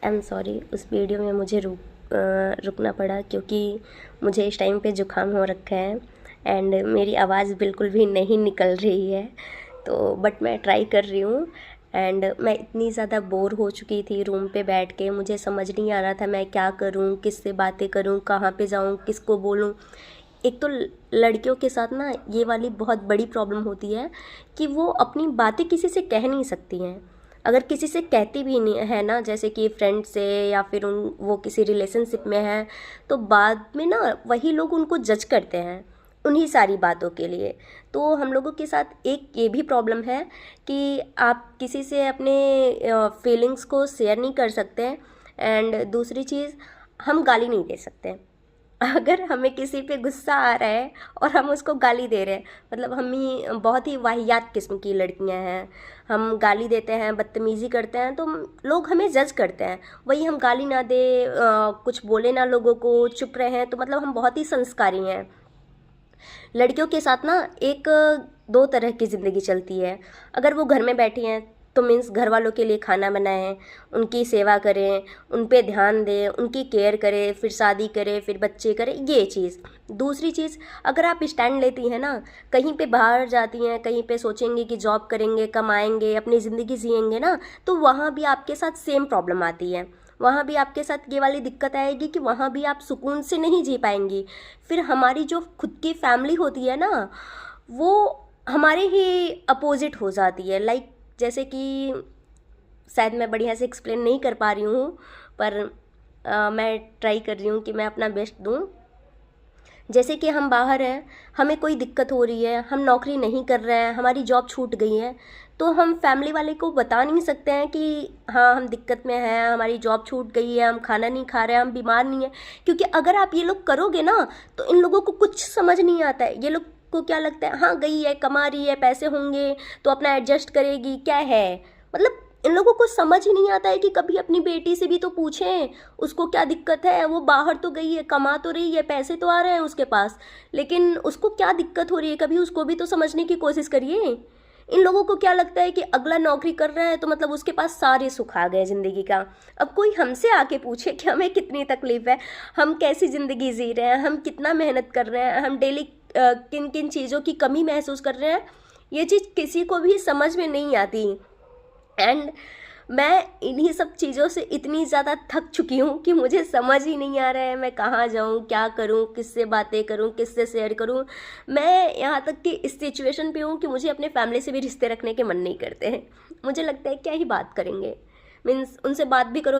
I am sorry, उस video में मुझे रुकना पड़ा क्योंकि मुझे इस टाइम पे ज़ुकाम हो रखा है एंड मेरी आवाज़ बिल्कुल भी नहीं निकल रही है। तो बट मैं ट्राई कर रही हूँ एंड मैं इतनी ज़्यादा बोर हो चुकी थी रूम पे बैठ के, मुझे समझ नहीं आ रहा था मैं क्या करूँ, किससे बातें करूँ, कहाँ पे जाऊँ, किसको बोलूँ। एक तो लड़कियों के साथ ना ये वाली बहुत बड़ी प्रॉब्लम होती है कि वो अपनी बातें किसी से कह नहीं सकती हैं। अगर किसी से कहती भी नहीं है ना, जैसे कि फ्रेंड से या फिर वो किसी रिलेशनशिप में है, तो बाद में ना वही लोग उनको जज करते हैं उन्हीं सारी बातों के लिए। तो हम लोगों के साथ एक ये भी प्रॉब्लम है कि आप किसी से अपने फीलिंग्स को शेयर नहीं कर सकते हैं एंड दूसरी चीज़, हम गाली नहीं दे सकते। अगर हमें किसी पे गुस्सा आ रहा है और हम उसको गाली दे रहे हैं, मतलब हम ही बहुत ही वाहियात किस्म की लड़कियां हैं, हम गाली देते हैं, बदतमीज़ी करते हैं, तो लोग हमें जज करते हैं। वही हम गाली ना दे, कुछ बोले ना लोगों को, चुप रहे हैं, तो मतलब हम बहुत ही संस्कारी हैं। लड़कियों के साथ ना एक दो तरह की ज़िंदगी चलती है। अगर वो घर में बैठी हैं तो मीन्स घर वालों के लिए खाना बनाएं, उनकी सेवा करें, उन पे ध्यान दें, उनकी केयर करें, फिर शादी करें, फिर बच्चे करें, ये चीज़। दूसरी चीज़, अगर आप स्टैंड लेती हैं ना, कहीं पे बाहर जाती हैं, कहीं पे सोचेंगे कि जॉब करेंगे, कमाएंगे, अपनी ज़िंदगी जिएंगे ना, तो वहाँ भी आपके साथ सेम प्रॉब्लम आती है। वहाँ भी आपके साथ ये वाली दिक्कत आएगी कि वहाँ भी आप सुकून से नहीं जी पाएंगी। फिर हमारी जो खुद की फैमिली होती है ना, वो हमारे ही अपोजिट हो जाती है। लाइक जैसे कि शायद मैं बढ़िया से एक्सप्लेन नहीं कर पा रही हूँ, पर मैं ट्राई कर रही हूँ कि मैं अपना बेस्ट दूँ। जैसे कि हम बाहर हैं, हमें कोई दिक्कत हो रही है, हम नौकरी नहीं कर रहे हैं, हमारी जॉब छूट गई है, तो हम फैमिली वाले को बता नहीं सकते हैं कि हाँ हम दिक्कत में हैं, हमारी जॉब छूट गई है, हम खाना नहीं खा रहे हैं, हम बीमार नहीं हैं। क्योंकि अगर आप ये लोग करोगे ना, तो इन लोगों को कुछ समझ नहीं आता है। ये लोग को क्या लगता है, हाँ गई है, कमा रही है, पैसे होंगे तो अपना एडजस्ट करेगी, क्या है। मतलब इन लोगों को समझ ही नहीं आता है कि कभी अपनी बेटी से भी तो पूछें उसको क्या दिक्कत है। वो बाहर तो गई है, कमा तो रही है, पैसे तो आ रहे हैं उसके पास, लेकिन उसको क्या दिक्कत हो रही है, कभी उसको भी तो समझने की कोशिश करिए। इन लोगों को क्या लगता है कि अगला नौकरी कर रहा है तो मतलब उसके पास सारे सुख आ गए ज़िंदगी का। अब कोई हमसे आके पूछे कि हमें कितनी तकलीफ़ है, हम कैसी ज़िंदगी जी रहे हैं, हम कितना मेहनत कर रहे हैं, हम डेली किन किन चीज़ों की कमी महसूस कर रहे हैं, ये चीज़ किसी को भी समझ में नहीं आती। एंड मैं इन्हीं सब चीज़ों से इतनी ज़्यादा थक चुकी हूँ कि मुझे समझ ही नहीं आ रहा है मैं कहाँ जाऊँ, क्या करूँ, किससे बातें करूँ, किससे शेयर करूँ। मैं यहाँ तक कि इस सिचुएशन पे हूँ कि मुझे अपने फैमिली से भी रिश्ते रखने के मन नहीं करते हैं। मुझे लगता है क्या ही बात करेंगे, मीन्स उनसे बात भी करो